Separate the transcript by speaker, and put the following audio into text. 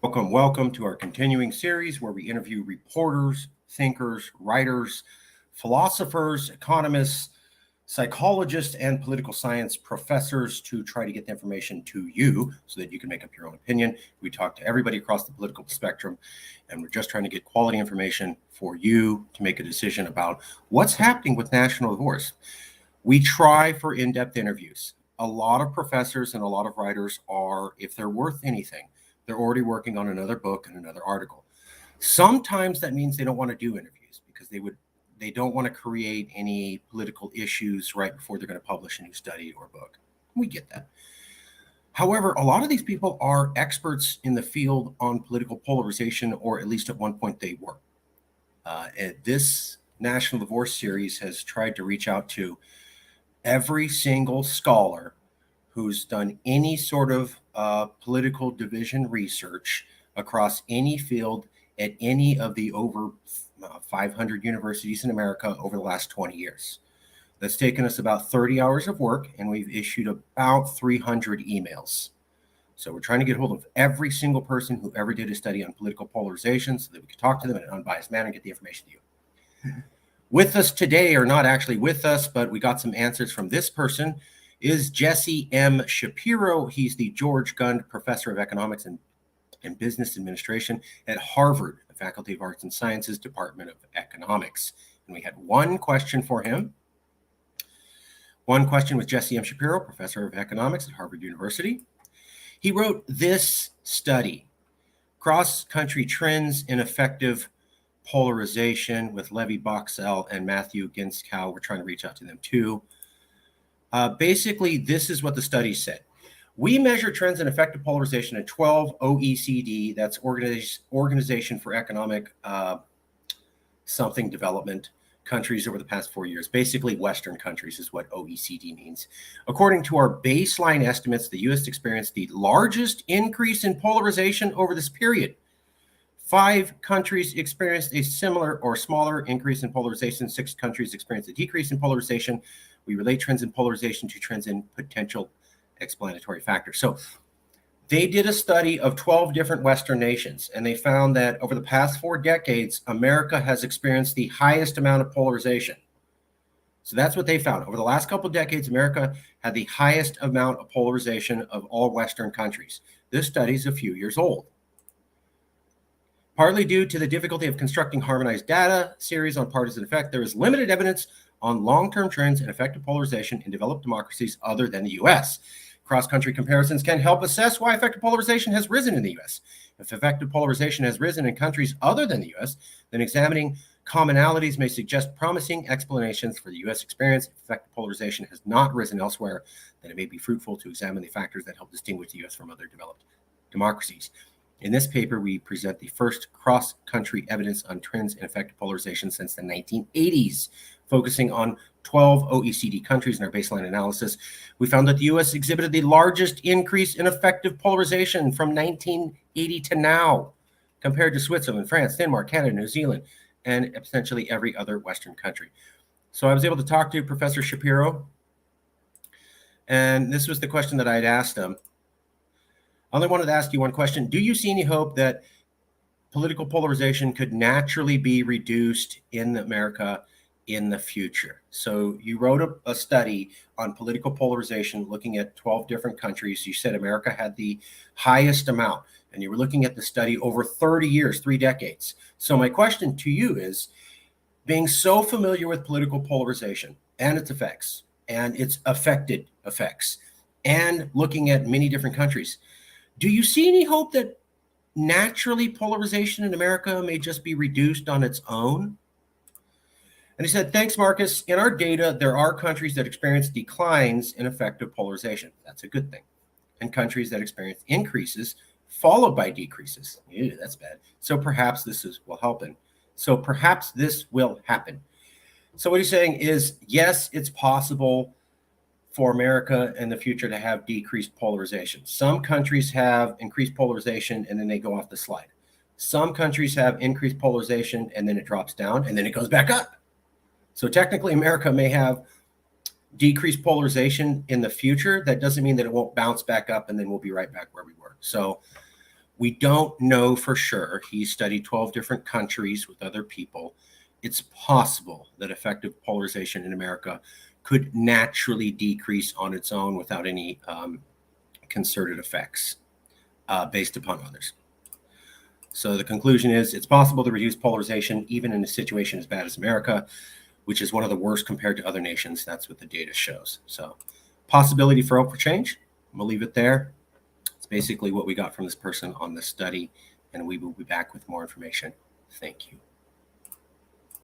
Speaker 1: Welcome to our continuing series where we interview reporters, thinkers, writers, philosophers, economists, psychologists, and political science professors to try to get the information to you so that you can make up your own opinion. We talk to everybody across the political spectrum, and we're just trying to get quality information for you to make a decision about what's happening with national divorce. We try for in-depth interviews. A lot of professors and a lot of writers are, if they're worth anything, they're already working on another book and another article. Sometimes that means they don't want to do interviews because they don't want to create any political issues right before they're going to publish a new study or book. We get that. However, a lot of these people are experts in the field on political polarization, or at least at one point they were. This National Divorce series has tried to reach out to every single scholar who's done any sort of political division research across any field at any of the over 500 universities in America over the last 20 years. That's taken us about 30 hours of work, and we've issued about 300 emails. So we're trying to get hold of every single person who ever did a study on political polarization so that we can talk to them in an unbiased manner and get the information to you. With us today, or not actually with us, but we got some answers from this person, is Jesse M. Shapiro. He's the George Gund Professor of Economics and Business Administration at Harvard, the Faculty of Arts and Sciences, Department of Economics. And we had one question for him. One question with Jesse M. Shapiro, Professor of Economics at Harvard University. He wrote this study, Cross-Country Trends in Effective Polarization, with Levi Boxell and Matthew Ginskow. We're trying to reach out to them too. Basically, this is what the study said. We measure trends in effective polarization in 12 OECD, that's Organization for Economic something development, countries over the past 4 years. Basically, Western countries is what OECD means. According to our baseline estimates, the U.S. experienced the largest increase in polarization over this period. 5 countries experienced a similar or smaller increase in polarization. 6 countries experienced a decrease in polarization. We relate trends in polarization to trends in potential explanatory factors. So they did a study of 12 different Western nations, and they found that over the past 4 decades, America has experienced the highest amount of polarization. So that's what they found. Over the last couple of decades, America had the highest amount of polarization of all Western countries. This study is a few years old. Partly due to the difficulty of constructing harmonized data series on partisan effect, there is limited evidence on long-term trends in effective polarization in developed democracies other than the U.S. Cross-country comparisons can help assess why effective polarization has risen in the U.S. If effective polarization has risen in countries other than the U.S., then examining commonalities may suggest promising explanations for the U.S. experience. If effective polarization has not risen elsewhere, then it may be fruitful to examine the factors that help distinguish the U.S. from other developed democracies. In this paper, we present the first cross-country evidence on trends in effective polarization since the 1980s. Focusing on 12 OECD countries in our baseline analysis, we found that the U.S. exhibited the largest increase in effective polarization from 1980 to now, compared to Switzerland, France, Denmark, Canada, New Zealand, and essentially every other Western country. So I was able to talk to Professor Shapiro, and this was the question that I had asked him. I only wanted to ask you one question. Do you see any hope that political polarization could naturally be reduced in America in the future? So you wrote a study on political polarization looking at 12 different countries. You said America had the highest amount, and you were looking at the study over 30 years, 3 decades. So my question to you is, being so familiar with political polarization and its effects and its affected effects, and looking at many different countries, do you see any hope that naturally polarization in America may just be reduced on its own? And he said, thanks, Marcus. In our data, there are countries that experience declines in effective polarization. That's a good thing. And countries that experience increases followed by decreases. Ew, that's bad. So perhaps this will happen. So what he's saying is, yes, it's possible for America in the future to have decreased polarization. Some countries have increased polarization and then they go off the slide. Some countries have increased polarization and then it drops down and then it goes back up. So technically America may have decreased polarization in the future. That doesn't mean that it won't bounce back up and then we'll be right back where we were. So We don't know for sure. He studied 12 different countries with other people. It's possible that effective polarization in America could naturally decrease on its own without any concerted effects based upon others. So the conclusion is it's possible to reduce polarization even in a situation as bad as America, which is one of the worst compared to other nations. That's what the data shows. So possibility for hope for change. I'm going to leave it there. It's basically what we got from this person on this study, and we will be back with more information. Thank you.